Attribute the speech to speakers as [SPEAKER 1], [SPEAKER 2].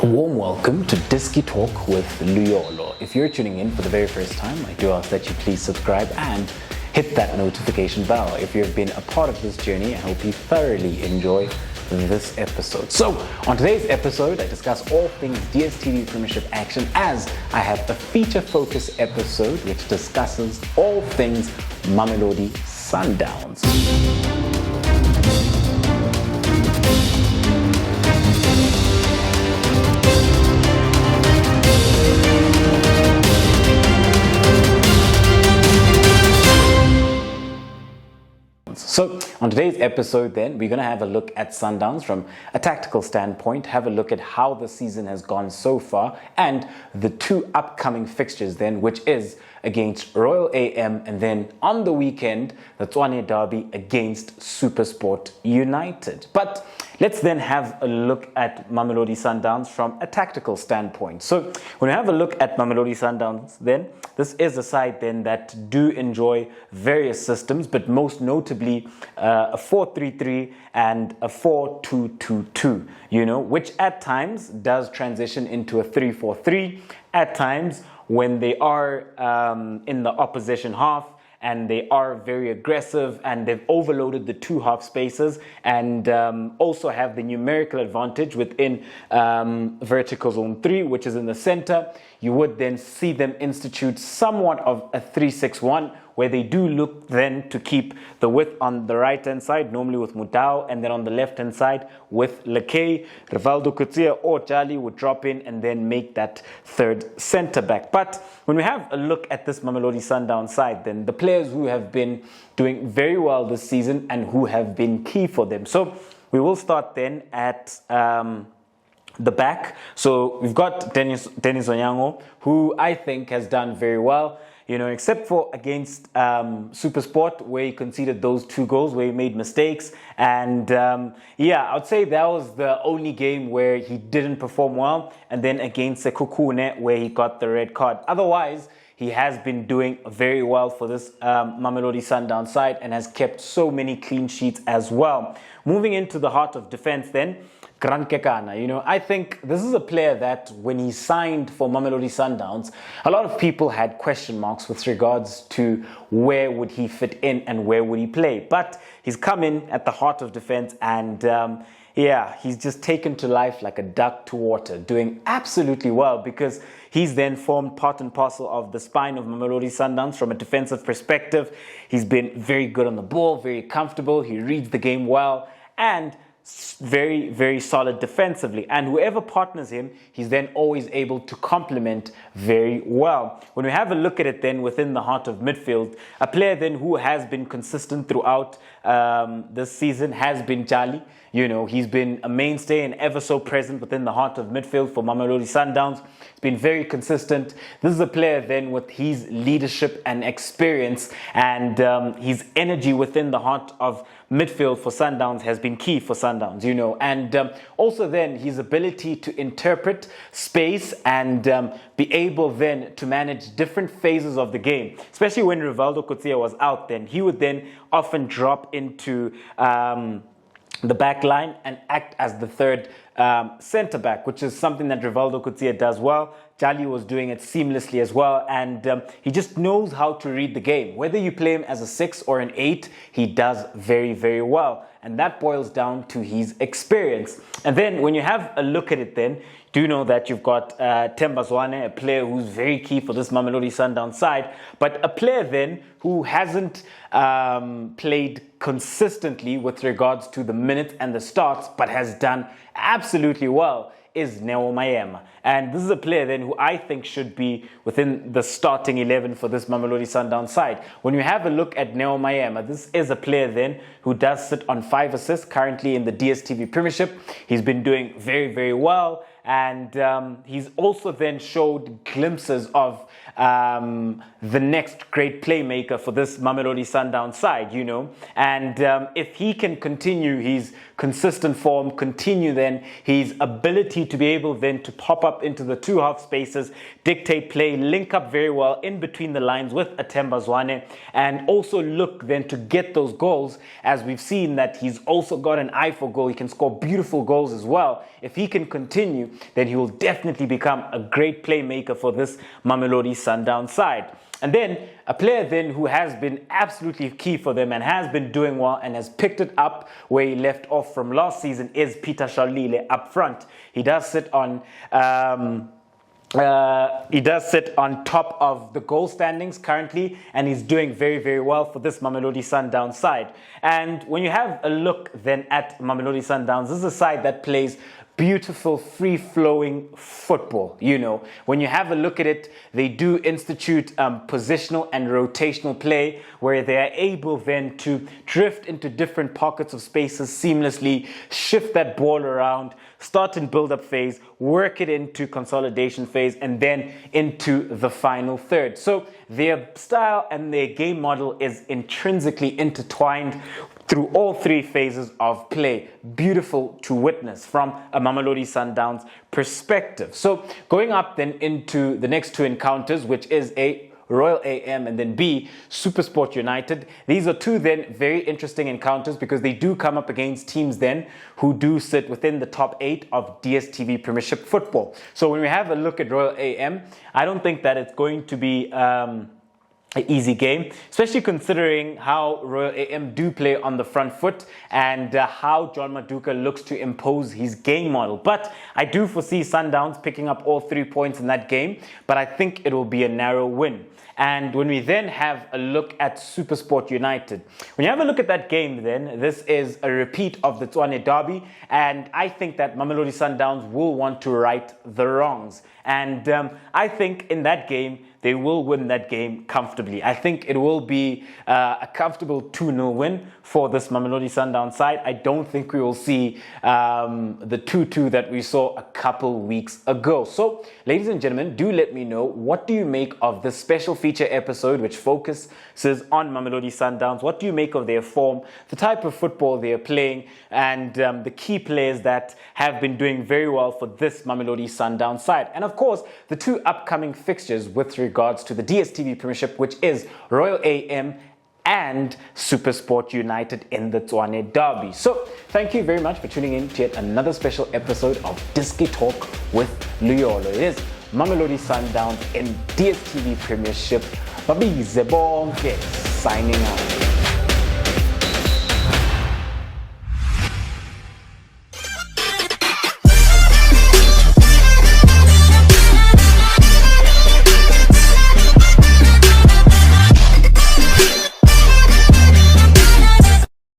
[SPEAKER 1] A warm welcome to Disky Talk with Luyolo. If you're tuning in for the very first time, I do ask that you please subscribe and hit that notification bell. If you've been a part of this journey, I hope you thoroughly enjoy this episode. So, on today's episode, I discuss all things Dstv Premiership action as I have a feature-focused episode which discusses all things Mamelodi Sundowns. So on today's episode then, we're going to have a look at Sundowns from a tactical standpoint, have a look at how the season has gone so far and the two upcoming fixtures then, which is against Royal AM and then on the weekend, the Tshwane Derby against Supersport United. But let's then have a look at Mamelodi Sundowns from a tactical standpoint. So when we have a look at Mamelodi Sundowns then, this is a side then that do enjoy various systems, but most notably a 4-3-3 and a 4-2-2-2, which at times does transition into a 3-4-3 at times when they are in the opposition half and they are very aggressive and they've overloaded the two half spaces and also have the numerical advantage within vertical zone 3, which is in the center. You would then see them institute somewhat of a 3-6-1 where they do look then to keep the width on the right hand side, normally with Mudao, and then on the left hand side with Lekay, Rivaldo Kutia or Jali would drop in and then make that third center back. But when we have a look at this Mamelodi Sundowns side, then the players who have been doing very well this season and who have been key for them. So we will start then at the back. So we've got Denis Onyango, who I think has done very well. Except for against Supersport, where he conceded those 2 goals, where he made mistakes. And I would say that was the only game where he didn't perform well. And then against Sekhukhune, where he got the red card. Otherwise, he has been doing very well for this Mamelodi Sundowns side and has kept so many clean sheets as well. Moving into the heart of defense then, Grant Kekana, I think this is a player that when he signed for Mamelodi Sundowns, a lot of people had question marks with regards to where would he fit in and where would he play. But he's come in at the heart of defense and he's just taken to life like a duck to water, doing absolutely well because he's then formed part and parcel of the spine of Mamelodi Sundowns from a defensive perspective. He's been very good on the ball, very comfortable. He reads the game well and very, very solid defensively. And whoever partners him, he's then always able to complement very well. When we have a look at it then within the heart of midfield, a player then who has been consistent throughout this season has been Jali. He's been a mainstay and ever so present within the heart of midfield for Mamelodi Sundowns. He's been very consistent. This is a player then with his leadership and experience and his energy within the heart of midfield for Sundowns has been key for Sundowns, and also then his ability to interpret space and be able then to manage different phases of the game, especially when Rivaldo Kutia was out. Then he would then often drop into the back line and act as the third center back, which is something that Rivaldo Kutia does well. Jali was doing it seamlessly as well, and he just knows how to read the game. Whether you play him as a 6 or an 8, he does very, very well. And that boils down to his experience. And then when you have a look at it then, do know that you've got Themba Zwane, a player who's very key for this Mamelodi Sundowns side, but a player then who hasn't played consistently with regards to the minutes and the starts, but has done absolutely well is Naomi Emma. And this is a player then who I think should be within the starting 11 for this Mamelodi Sundowns side. When you have a look at Naomi Emma, this is a player then who does sit on 5 assists currently in the Dstv Premiership. He's been doing very, very well. And he's also then showed glimpses of the next great playmaker for this Mamelodi Sundowns side, you know. And if he can continue his consistent form, continue then his ability to be able then to pop up into the two half spaces, dictate play, link up very well in between the lines with Atemba Zwane, and also look then to get those goals, as we've seen that he's also got an eye for goal. He can score beautiful goals as well. If he can continue, then he will definitely become a great playmaker for this Mamelodi Sundowns side. And then a player then who has been absolutely key for them and has been doing well and has picked it up where he left off from last season is Peter Shalulile up front. He does sit on top of the goal standings currently, and he's doing very, very well for this Mamelodi Sundowns side. And when you have a look then at Mamelodi Sundowns, this is a side that plays beautiful, free-flowing football. You know, when you have a look at it, they do institute positional and rotational play where they are able then to drift into different pockets of spaces seamlessly, shift that ball around, start in build-up phase, work it into consolidation phase, and then into the final third. So their style and their game model is intrinsically intertwined through all three phases of play. Beautiful to witness from a Mamelodi Sundowns perspective. So going up then into the next two encounters, which is A, Royal AM, and then B, Supersport United. These are two then very interesting encounters because they do come up against teams then who do sit within the top 8 of DStv Premiership football. So when we have a look at Royal AM, I don't think that it's going to be an easy game, especially considering how Royal AM do play on the front foot and how John Maduka looks to impose his game model. But I do foresee Sundowns picking up all 3 points in that game, but I think it will be a narrow win. And when we then have a look at Supersport United, when you have a look at that game then, this is a repeat of the Tshwane derby, and I think that Mamelodi Sundowns will want to right the wrongs. And I think in that game, they will win that game comfortably. I think it will be a comfortable 2-0 win for this Mamelodi Sundowns side. I don't think we will see the 2-2 that we saw a couple weeks ago. So, ladies and gentlemen, do let me know, what do you make of this special feature episode which focuses on Mamelodi Sundowns? What do you make of their form, the type of football they are playing, and the key players that have been doing very well for this Mamelodi Sundowns side? And of course, the two upcoming fixtures with regards to the DStv Premiership, which is Royal AM and Supersport United in the Tshwane derby. So, thank you very much for tuning in to yet another special episode of Disky Talk with Luyolo. It is Mamelodi Sundowns in DStv Premiership. Babize bonke, signing out.